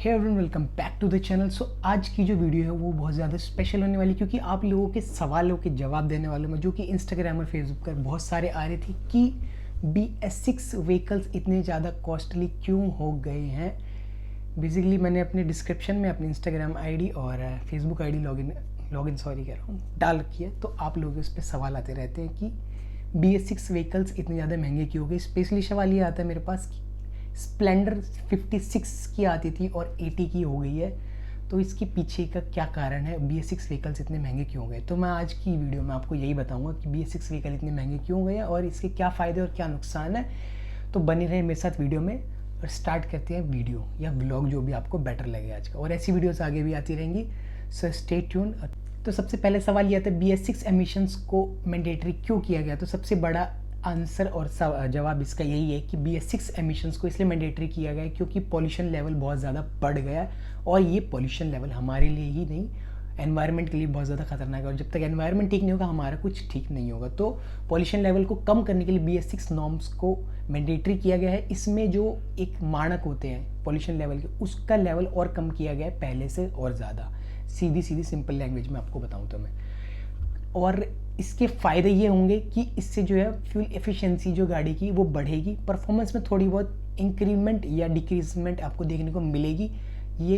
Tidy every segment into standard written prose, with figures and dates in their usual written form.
Hey everyone, welcome back to the channel. So आज की जो वीडियो है वो बहुत ज़्यादा स्पेशल होने वाली, क्योंकि आप लोगों के सवालों के जवाब देने वालों में जो कि इंस्टाग्राम और फेसबुक पर बहुत सारे आ रहे थे कि BS6 व्हीकल्स इतने ज़्यादा कॉस्टली क्यों हो गए हैं। बेसिकली मैंने अपने डिस्क्रिप्शन में अपनी इंस्टाग्राम आईडी और फेसबुक आईडी लॉगिन कह रहा हूँ डाल रखी है, तो आप लोग उस पर सवाल आते रहते हैं कि BS6 व्हीकल्स इतने ज़्यादा महंगे क्यों हो गए। स्पेशली सवाल ये आता है मेरे पास कि स्प्लेंडर 56 की आती थी और 80 की हो गई है, तो इसके पीछे का क्या कारण है, BS6 व्हीकल्स इतने महंगे क्यों हो गए। तो मैं आज की वीडियो में आपको यही बताऊंगा कि BS6 व्हीकल इतने महंगे क्यों हो गए और इसके क्या फ़ायदे और क्या नुकसान है। तो बने रहे मेरे साथ वीडियो में और स्टार्ट करते हैं वीडियो या व्लॉग, जो भी आपको बेटर लगे आज का। और ऐसी वीडियोस आगे भी आती रहेंगी, सो स्टे ट्यून। तो सबसे पहले सवाल ये आता है BS6 एमिशंस को मैंडेटरी क्यों किया गया। तो सबसे बड़ा आंसर और जवाब इसका यही है कि BS6 एमिशंस को इसलिए मैंडेटरी किया गया है क्योंकि पॉल्यूशन लेवल बहुत ज़्यादा बढ़ गया है, और ये पॉल्यूशन लेवल हमारे लिए ही नहीं, एनवायरनमेंट के लिए बहुत ज़्यादा खतरनाक है। और जब तक एनवायरनमेंट ठीक नहीं होगा हमारा कुछ ठीक नहीं होगा। तो पॉल्यूशन लेवल को कम करने के लिए BS6 नॉर्म्स को मैंडेटरी किया गया है। इसमें जो एक मानक होते हैं पॉल्यूशन लेवल के, उसका लेवल और कम किया गया है पहले से और ज़्यादा। सीधी सिंपल लैंग्वेज में आपको बताऊँ तो मैं, और इसके फ़ायदे ये होंगे कि इससे जो है फ्यूल एफिशिएंसी जो गाड़ी की वो बढ़ेगी, परफॉर्मेंस में थोड़ी बहुत इंक्रीमेंट या डिक्रीजमेंट आपको देखने को मिलेगी। ये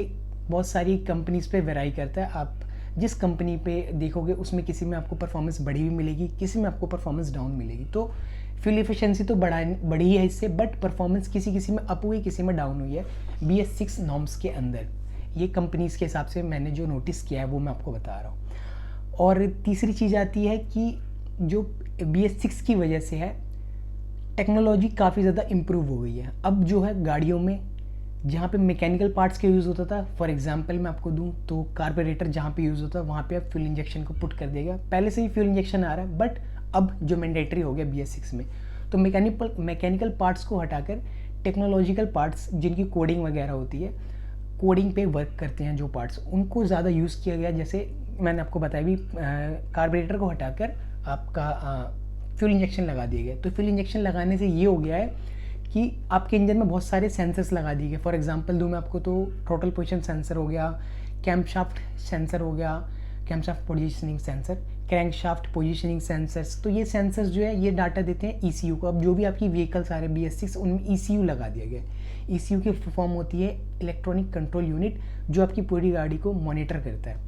बहुत सारी कंपनीज़ पे वेराई करता है, आप जिस कंपनी पे देखोगे उसमें किसी में आपको परफॉर्मेंस बढ़ी हुई मिलेगी, किसी में आपको परफॉर्मेंस डाउन मिलेगी। तो फ्यूल एफिशिएंसी तो बढ़ी है इससे, बट परफॉर्मेंस किसी में अप हुई, किसी में डाउन हुई है BS6 नॉर्म्स के अंदर। ये कंपनीज़ के हिसाब से मैंने जो नोटिस किया है वो मैं आपको बता रहा हूँ। और तीसरी चीज़ आती है कि जो BS6 की वजह से है, टेक्नोलॉजी काफ़ी ज़्यादा इम्प्रूव हो गई है। अब जो है गाड़ियों में जहाँ पे मैकेनिकल पार्ट्स का यूज़ होता था, फॉर एग्जांपल मैं आपको दूँ तो कार्बोरेटर जहाँ पे यूज़ होता है वहाँ पे अब फ्यूल इंजेक्शन को पुट कर दिया गया। पहले से ही फ्यूल इंजेक्शन आ रहा है, बट अब जो मैंडेटरी हो गया BS6 में, तो मैकेनिकल पार्ट्स को हटाकर टेक्नोलॉजिकल पार्ट्स जिनकी कोडिंग वगैरह होती है, कोडिंग पे वर्क करते हैं जो पार्ट्स, उनको ज़्यादा यूज़ किया गया। जैसे मैंने आपको बताया भी, कार्बोरेटर को हटाकर आपका फ्यूल इंजेक्शन लगा दिया गया। तो फ्यूल इंजेक्शन लगाने से ये हो गया है कि आपके इंजन में बहुत सारे सेंसर्स लगा दिए गए। फॉर एग्जांपल दूँ मैं आपको तो थ्रॉटल पोजीशन सेंसर हो गया, कैम्पशाफ्ट सेंसर हो गया, camshaft positioning sensor, crankshaft positioning sensors. तो ये सेंसर्स जो है ये डाटा देते हैं ECU को। अब जो भी आपकी व्हीकल्स आ रहे हैं BS6 उनमें ECU लगा दिया गया है। ECU की फॉर्म होती है इलेक्ट्रॉनिक कंट्रोल यूनिट, जो आपकी पूरी गाड़ी को मॉनिटर करता है।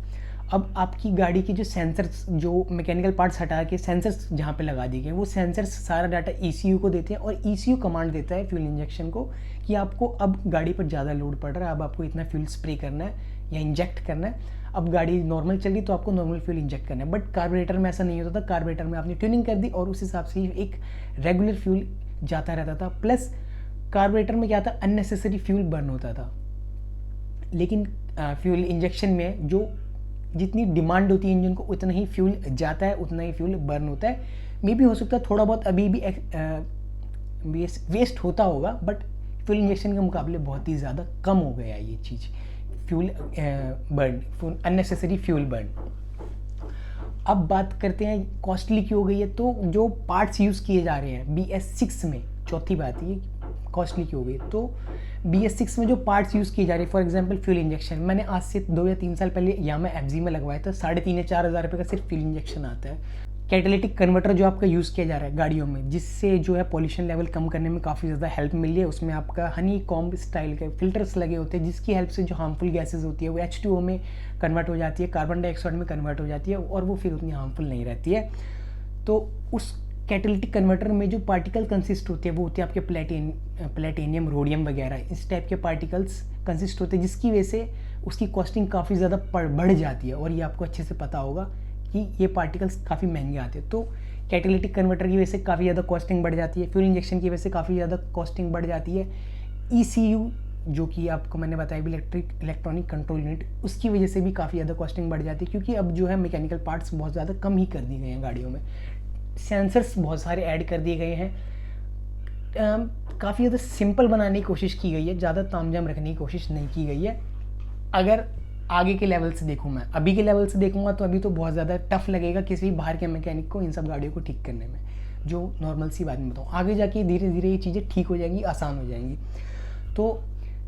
अब आपकी गाड़ी की जो सेंसर्स, जो मैकेनिकल पार्ट्स हटा के सेंसर्स जहाँ पे लगा दिए गए, वो सेंसर्स सारा डाटा ECU को देते हैं, और ECU कमांड देता है फ्यूल इंजेक्शन को कि आपको अब गाड़ी पर ज़्यादा लोड पड़ रहा है, अब आपको इतना फ्यूल स्प्रे करना है या इंजेक्ट करना है। अब गाड़ी नॉर्मल चल रही तो आपको नॉर्मल फ्यूल इंजेक्ट करना है, बट कार्बोरेटर में ऐसा नहीं होता था। कार्बोरेटर में आपने ट्यूनिंग कर दी और उस हिसाब से एक रेगुलर फ्यूल जाता रहता था। प्लस कार्बोरेटर में क्या था, अननेसेसरी फ्यूल बर्न होता था। लेकिन फ्यूल इंजेक्शन में जो जितनी डिमांड होती है इंजन को, उतना ही फ्यूल जाता है, उतना ही फ्यूल बर्न होता है। मे भी हो सकता है थोड़ा बहुत अभी भी वेस्ट होता होगा, बट फ्यूल इंजेक्शन के मुकाबले बहुत ही ज़्यादा कम हो गया ये चीज़, fuel burn, unnecessary fuel burn. अब बात करते हैं कॉस्टली क्यों हो गई है। तो जो पार्ट्स यूज़ किए जा रहे हैं BS6 में, चौथी बात ये कॉस्टली क्यों हो गई। तो BS6 में जो पार्ट्स यूज़ किए जा रहे हैं, फॉर एग्जांपल फ्यूल इंजेक्शन, मैंने आज से 2 या 3 साल पहले यामा FZ में लगवाया था, 3,500 या 4,000 रुपये का सिर्फ फ्यूल इंजेक्शन आता है। कैटालिटिक कन्वर्टर जो आपका यूज़ किया जा रहा है गाड़ियों में, जिससे जो है पॉल्यूशन लेवल कम करने में काफ़ी ज़्यादा हेल्प मिली है। उसमें आपका हनी कॉम्ब स्टाइल के फिल्टर्स लगे होते हैं, जिसकी हेल्प से जो हार्मफुल गैसेज होती है वो H2O में कन्वर्ट हो जाती है, कार्बन डाइऑक्साइड में कन्वर्ट हो जाती है, और वो फिर उतनी हार्मफुल नहीं रहती है। तो उस कैटालिटिक कन्वर्टर में जो पार्टिकल कंसिस्ट होते हैं वो होते हैं आपके प्लेटिनियम, रोडियम वगैरह, इस टाइप के पार्टिकल्स कंसिस्ट होते हैं, जिसकी वजह से उसकी कॉस्टिंग काफ़ी ज़्यादा बढ़ जाती है। और ये आपको अच्छे से पता होगा कि ये पार्टिकल्स काफ़ी महंगे आते हैं। तो कैटालिटिक कन्वर्टर की वजह से काफ़ी ज़्यादा कॉस्टिंग बढ़ जाती है, फ्यूल इंजेक्शन की वजह से काफ़ी ज़्यादा कॉस्टिंग बढ़ जाती है। ECU जो कि आपको मैंने बताया भी, इलेक्ट्रॉनिक कंट्रोल यूनिट, उसकी वजह से भी काफ़ी ज़्यादा कॉस्टिंग बढ़ जाती है, क्योंकि अब जो है मैकेनिकल पार्ट्स बहुत ज़्यादा कम ही कर दिए गए हैं गाड़ियों में, सेंसर्स बहुत सारे ऐड कर दिए गए हैं। काफ़ी ज़्यादा सिंपल बनाने की कोशिश की गई है, ज़्यादा तामझाम रखने की कोशिश नहीं की गई है। अगर आगे के लेवल से देखूँ, मैं अभी के लेवल से देखूँगा तो अभी तो बहुत ज़्यादा टफ लगेगा किसी भी बाहर के मैकेनिक को इन सब गाड़ियों को ठीक करने में, जो नॉर्मल सी बात में बताऊँ। आगे जाके धीरे धीरे ये चीज़ें ठीक हो जाएंगी, आसान हो जाएंगी। तो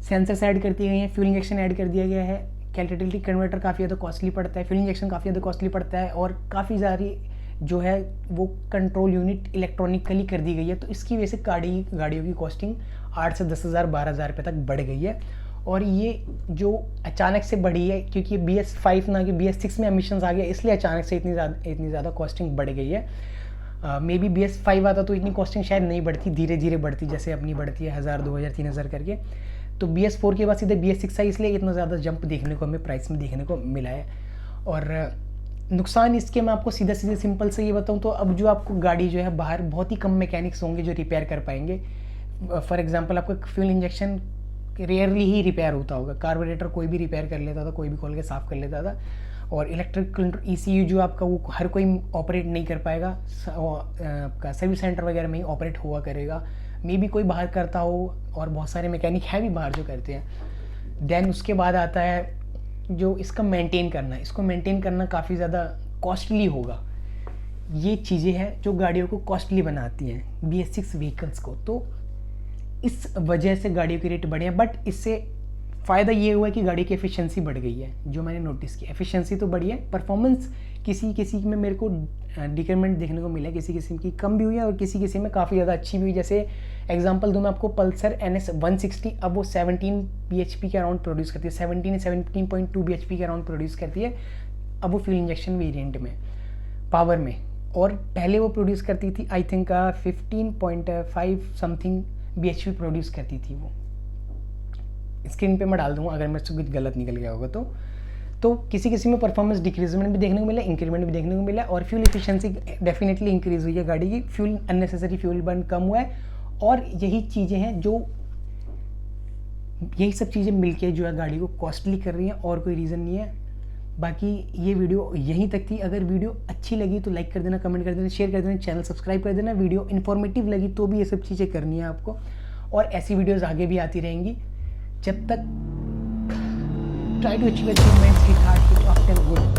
सेंसर्स ऐड कर दिए गए हैं, फ्यूल इंजेक्शन ऐड कर दिया गया है, कैटालिटिक कन्वर्टर काफ़ी ज़्यादा कॉस्टली पड़ता है, फ्यूल इंजेक्शन काफ़ी ज़्यादा कॉस्टली पड़ता है, और काफ़ी सारी जो है वो कंट्रोल यूनिट इलेक्ट्रॉनिकली कर दी गई है। तो इसकी वजह से गाड़ियों की कॉस्टिंग 8 से 10,000 12,000 रुपये तक बढ़ गई है। और ये जो अचानक से बढ़ी है, क्योंकि BS5 ना कि BS6 में एमिशंस आ गया, इसलिए अचानक से इतनी ज़्यादा कॉस्टिंग बढ़ गई है। मे बी BS5 आता तो इतनी कॉस्टिंग शायद नहीं बढ़ती, धीरे धीरे बढ़ती, जैसे अपनी बढ़ती है 1000 2000 3000 करके। तो BS4 के बाद सीधे BS6 आई, इसलिए इतना ज़्यादा जंप देखने को हमें प्राइस में देखने को मिला है। और नुकसान इसके मैं आपको सीधा सिंपल से ये बताऊँ तो अब जो आपको गाड़ी जो है बाहर बहुत ही कम मैकेनिक्स होंगे जो रिपेयर कर पाएंगे। फॉर एग्जांपल आपका फ्यूल इंजेक्शन रेयरली ही रिपेयर होता होगा, कार्बोरेटर कोई भी रिपेयर कर लेता था, कोई भी खोल के साफ़ कर लेता था। और इलेक्ट्रिकल ECU जो आपका वो हर कोई ऑपरेट नहीं कर पाएगा, आपका सर्विस सेंटर वगैरह में ही ऑपरेट हुआ करेगा। मे भी कोई बाहर करता हो, और बहुत सारे मैकेनिक हैं भी बाहर जो करते हैं। देन उसके बाद आता है जो इसका मेंटेन करना, इसको मेंटेन करना काफ़ी ज़्यादा कॉस्टली होगा। ये चीज़ें हैं जो गाड़ियों को कॉस्टली बनाती हैं, BS6 व्हीकल्स को। तो इस वजह से गाड़ियों के रेट बढ़े हैं, बट इससे फ़ायदा ये हुआ है कि गाड़ी की एफिशिएंसी बढ़ गई है। जो मैंने नोटिस किया, एफिशिएंसी तो बढ़ी है, परफॉर्मेंस किसी में मेरे को डिक्रीमेंट देखने को मिला है, किसी की कम भी हुई है और किसी में काफ़ी ज़्यादा अच्छी भी हुई। जैसे एग्जांपल दूँ मैं आपको, पल्सर NS 160 अब वो 17 bhp के अराउंड प्रोड्यूस करती है, 17.2 bhp के अराउंड प्रोड्यूस करती है अब वो फ्यूल इंजेक्शन वेरिएंट में, पावर में। और पहले वो प्रोड्यूस करती थी I think 15.5 something bhp produce करती थी वो। स्क्रीन पे मैं डाल दूँगा अगर मेरे से कुछ गलत निकल गया होगा तो किसी में परफॉर्मेंस डिक्रीजमेंट भी देखने को मिला, इंक्रीमेंट भी देखने को मिला, और फ्यूल एफिशिएंसी डेफिनेटली इंक्रीज हुई है गाड़ी की, फ्यूल अननेसेसरी फ्यूल बर्न कम हुआ है। और यही चीज़ें हैं जो, यही सब चीज़ें मिलके जो है गाड़ी को कॉस्टली कर रही हैं, और कोई रीज़न नहीं है। बाकी ये वीडियो यहीं तक थी। अगर वीडियो अच्छी लगी तो लाइक कर देना, कमेंट कर देना, शेयर कर देना, चैनल सब्सक्राइब कर देना। वीडियो इन्फॉर्मेटिव लगी तो भी ये सब चीज़ें करनी है आपको, और ऐसी वीडियोज़ आगे भी आती रहेंगी। जब तक try to achieve achievements, hit hard, hit often, good.